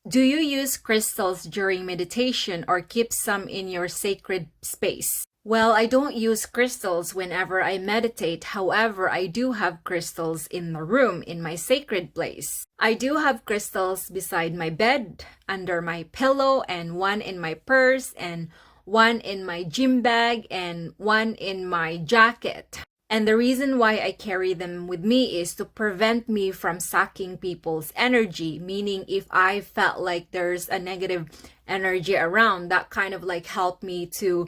Do you use crystals during meditation or keep some in your sacred space? Well, I don't use crystals whenever I meditate. However, I do have crystals in the room, in my sacred place. I do have crystals beside my bed, under my pillow, and one in my purse, and one in my gym bag, and one in my jacket. And the reason why I carry them with me is to prevent me from sucking people's energy. Meaning, if I felt like there's a negative energy around, that kind of like helped me to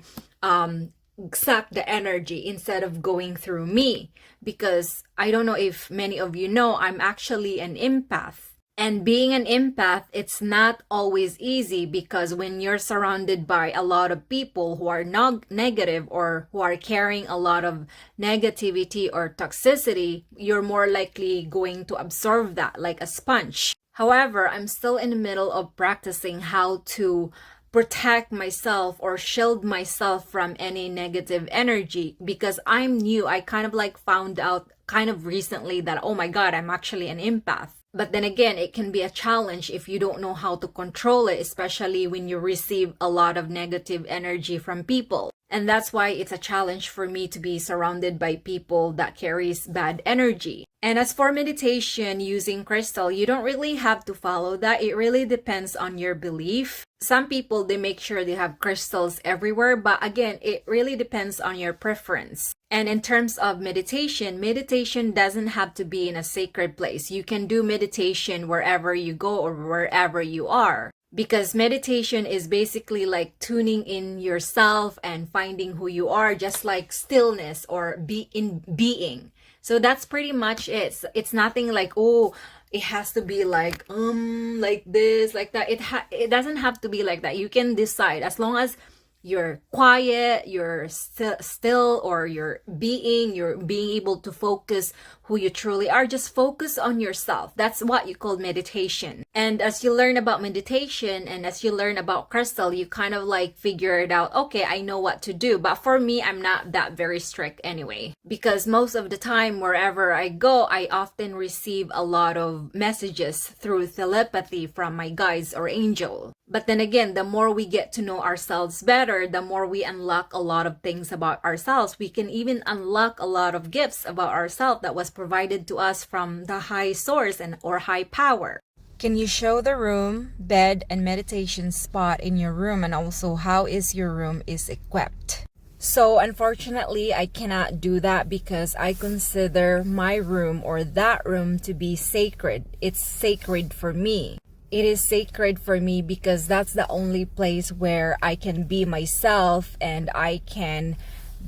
suck the energy instead of going through me. Because I don't know if many of you know, I'm actually an empath. And being an empath, it's not always easy, because when you're surrounded by a lot of people who are not negative or who are carrying a lot of negativity or toxicity, you're more likely going to absorb that like a sponge. However, I'm still in the middle of practicing how to protect myself or shield myself from any negative energy, because I'm new. I kind of like found out kind of recently that, oh my God, I'm actually an empath. But then again, it can be a challenge if you don't know how to control it, especially when you receive a lot of negative energy from people. And that's why it's a challenge for me to be surrounded by people that carries bad energy. And as for meditation using crystal, you don't really have to follow that. It really depends on your belief. Some people, they make sure they have crystals everywhere, but again, it really depends on your preference. And in terms of meditation, meditation doesn't have to be in a sacred place. You can do meditation wherever you go or wherever you are. Because meditation is basically like tuning in yourself and finding who you are, just like stillness or being. So that's pretty much it. It's nothing like, oh, it has to be like this, like that. It doesn't have to be like that. You can decide, as long as you're quiet, you're still, or you're being able to focus who you truly are. Just focus on yourself. That's what you call meditation. And as you learn about meditation and as you learn about crystal, you kind of like figure it out. Okay, I know what to do. But for me, I'm not that very strict anyway, because most of the time wherever I go, I often receive a lot of messages through telepathy from my guides or angel. But then again, the more we get to know ourselves better, the more we unlock a lot of things about ourselves. We can even unlock a lot of gifts about ourselves that was provided to us from the high source or high power. Can you show the room, bed, and meditation spot in your room, and also how is your room is equipped? So unfortunately, I cannot do that because I consider my room or that room to be sacred. It's sacred for me. It is sacred for me because that's the only place where I can be myself and I can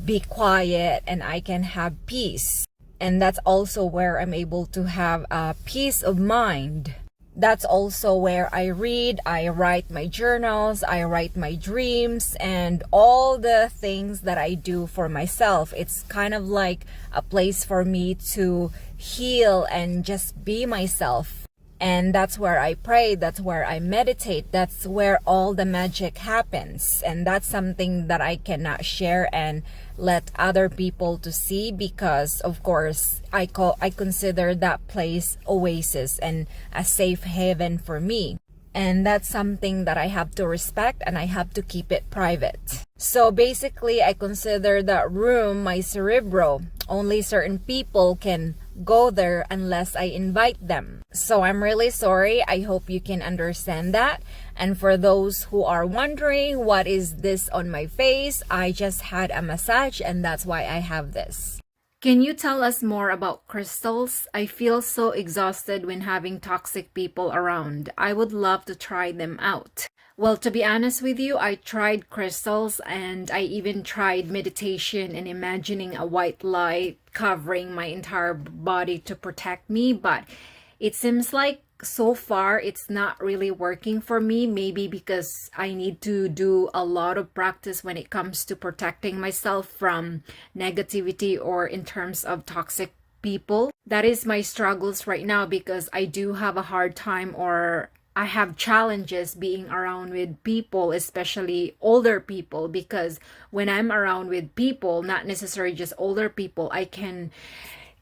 be quiet and I can have peace. And that's also where I'm able to have a peace of mind. That's also where I read, I write my journals, I write my dreams, and all the things that I do for myself. It's kind of like a place for me to heal and just be myself. And that's where I pray, that's where I meditate, that's where all the magic happens. And that's something that I cannot share and let other people to see, because of course I consider that place oasis and a safe haven for me. And that's something that I have to respect and I have to keep it private. So basically, I consider that room my cerebro. Only certain people can go there unless I invite them. So I'm really sorry. I hope you can understand that. And for those who are wondering what is this on my face, I just had a massage and that's why I have this. Can you tell us more about crystals? I feel so exhausted when having toxic people around. I would love to try them out. Well, to be honest with you, I tried crystals and I even tried meditation and imagining a white light covering my entire body to protect me, but it seems like so far it's not really working for me. Maybe because I need to do a lot of practice when it comes to protecting myself from negativity or in terms of toxic people. That is my struggles right now, because I do have a hard time, or I have challenges being around with people, especially older people, because when I'm around with people, not necessarily just older people, I can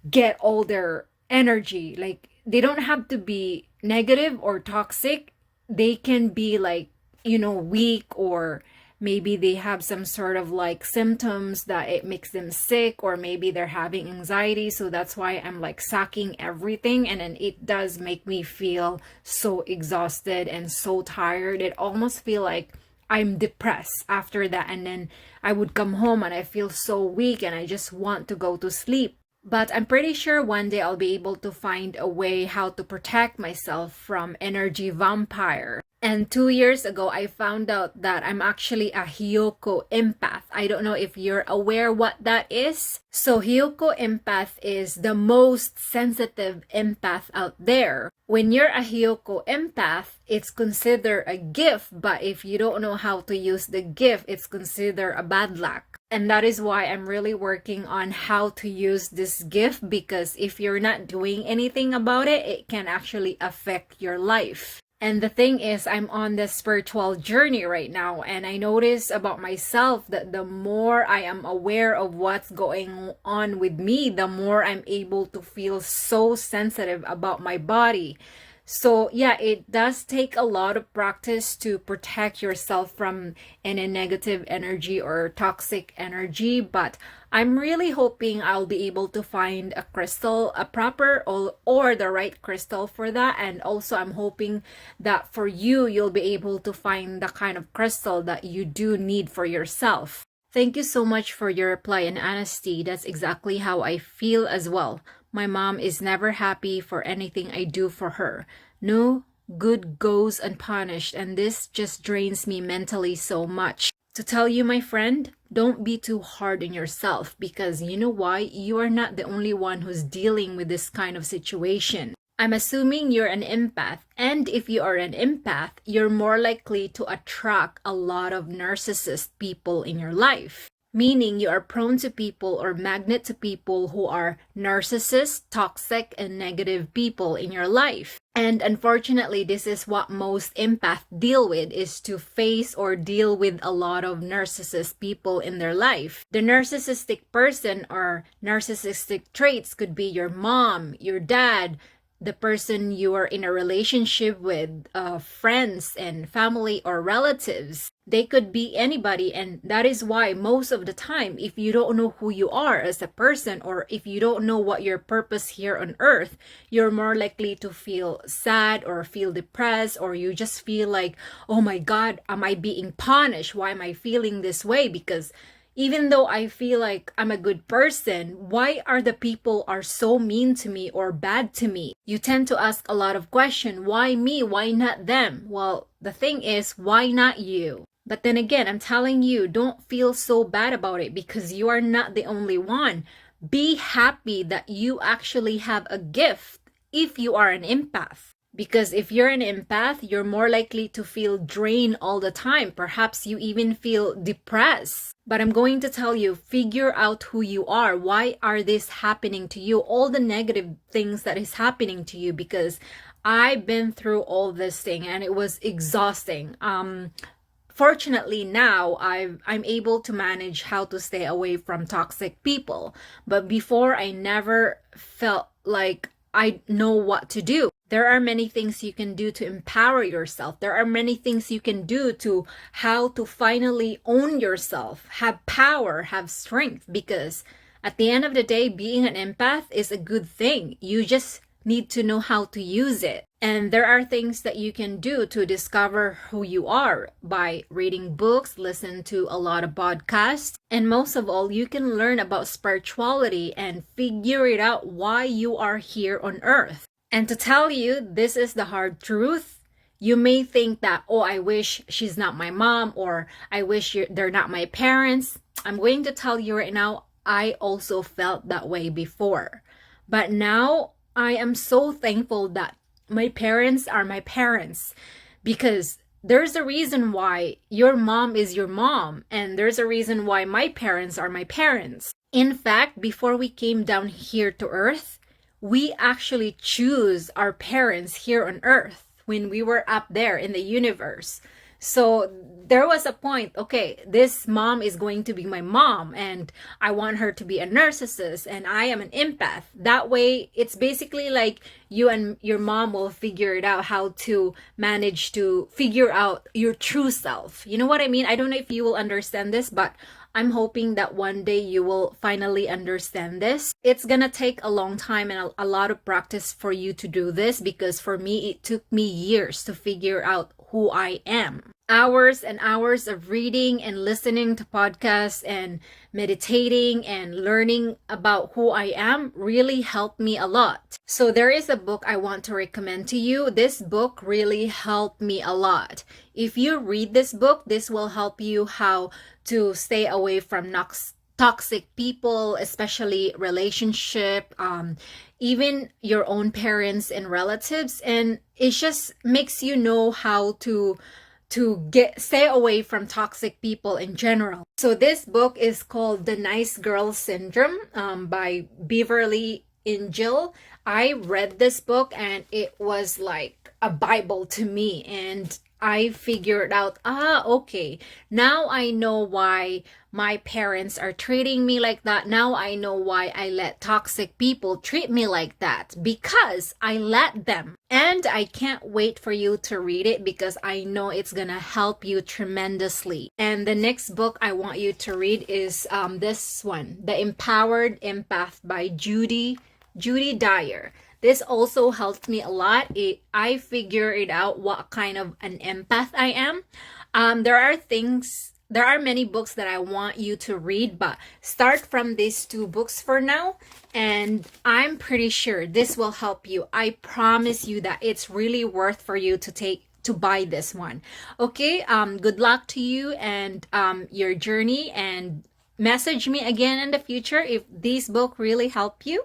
get older energy. Like, they don't have to be negative or toxic. they can be like, weak, or maybe they have some sort of like symptoms that it makes them sick, or maybe they're having anxiety. So that's why I'm like sucking everything. And then it does make me feel so exhausted and so tired. It almost feel like I'm depressed after that. And then I would come home and I feel so weak and I just want to go to sleep. But I'm pretty sure one day I'll be able to find a way how to protect myself from energy vampire. And 2 years ago, I found out that I'm actually a Hyoko empath. I don't know if you're aware what that is. So Hyoko empath is the most sensitive empath out there. When you're a Hyoko empath, it's considered a gift. But if you don't know how to use the gift, it's considered a bad luck. And that is why I'm really working on how to use this gift, because if you're not doing anything about it, it can actually affect your life. And the thing is, I'm on the spiritual journey right now, and I notice about myself that the more I am aware of what's going on with me, the more I'm able to feel so sensitive about my body. So yeah, it does take a lot of practice to protect yourself from any negative energy or toxic energy, but I'm really hoping I'll be able to find a crystal, a proper or the right crystal for that. And also I'm hoping that for you, you'll be able to find the kind of crystal that you do need for yourself. Thank you so much for your reply and honesty. That's exactly how I feel as well. My mom is never happy for anything I do for her. No good goes unpunished, and this just drains me mentally so much. To tell you, my friend, don't be too hard on yourself, because you know why? You are not the only one who's dealing with this kind of situation. I'm assuming you're an empath, and if you are an empath, you're more likely to attract a lot of narcissist people in your life. Meaning you are prone to people or magnet to people who are narcissists, toxic, and negative people in your life. And unfortunately, this is what most empaths deal with, is to face or deal with a lot of narcissist people in their life. The narcissistic person or narcissistic traits could be your mom, your dad, the person you are in a relationship with, friends and family or relatives. They could be anybody, and that is why most of the time, if you don't know who you are as a person, or if you don't know what your purpose here on earth, you're more likely to feel sad or feel depressed, or you just feel like, oh my God, am I being punished? Why am I feeling this way? Because even though I feel like I'm a good person, why are the people are so mean to me or bad to me? You tend to ask a lot of questions. Why me? Why not them? Well, the thing is, why not you? But then again, I'm telling you, don't feel so bad about it, because you are not the only one. Be happy that you actually have a gift if you are an empath. Because if you're an empath, you're more likely to feel drained all the time. Perhaps you even feel depressed. But I'm going to tell you, figure out who you are. Why are this happening to you? All the negative things that is happening to you, because I've been through all this thing and it was exhausting. Fortunately now I'm able to manage how to stay away from toxic people. But before, I never felt like I know what to do. There are many things you can do to empower yourself. There are many things you can do to how to finally own yourself, have power, have strength, because at the end of the day, being an empath is a good thing. You just need to know how to use it. And there are things that you can do to discover who you are by reading books, listen to a lot of podcasts, and most of all, you can learn about spirituality and figure it out why you are here on earth. And to tell you, this is the hard truth. You may think that, oh, I wish she's not my mom, or I wish they're not my parents. I'm going to tell you right now, I also felt that way before. But now I am so thankful that my parents are my parents, because there's a reason why your mom is your mom, and there's a reason why my parents are my parents. In fact, before we came down here to earth, we actually choose our parents here on earth when we were up there in the universe. So there was a point, okay, this mom is going to be my mom, and I want her to be a narcissist, and I am an empath. That way, it's basically like you and your mom will figure it out how to manage to figure out your true self. You know what I mean? I don't know if you will understand this, but I'm hoping that one day you will finally understand this. It's gonna take a long time and a lot of practice for you to do this, because for me, it took me years to figure out who I am. Hours and hours of reading and listening to podcasts and meditating and learning about who I am really helped me a lot. So there is a book I want to recommend to you. This book really helped me a lot. If you read this book, this will help you how to stay away from toxic people, especially relationship, even your own parents and relatives. And it just makes you know how to stay away from toxic people in general. So this book is called The Nice Girl Syndrome, by Beverly Angel. I read this book and it was like a Bible to me, and I figured out, okay, now I know why my parents are treating me like that. Now I know why I let toxic people treat me like that, because I let them. And I can't wait for you to read it, because I know it's gonna help you tremendously. And the next book I want you to read is this one, The Empowered Empath by Judy Dyer. This also helped me a lot. I figured out what kind of an empath I am. There are many books that I want you to read, but start from these two books for now. And I'm pretty sure this will help you. I promise you that it's really worth for you to buy this one. Okay, good luck to you and your journey, and message me again in the future if this book really helped you.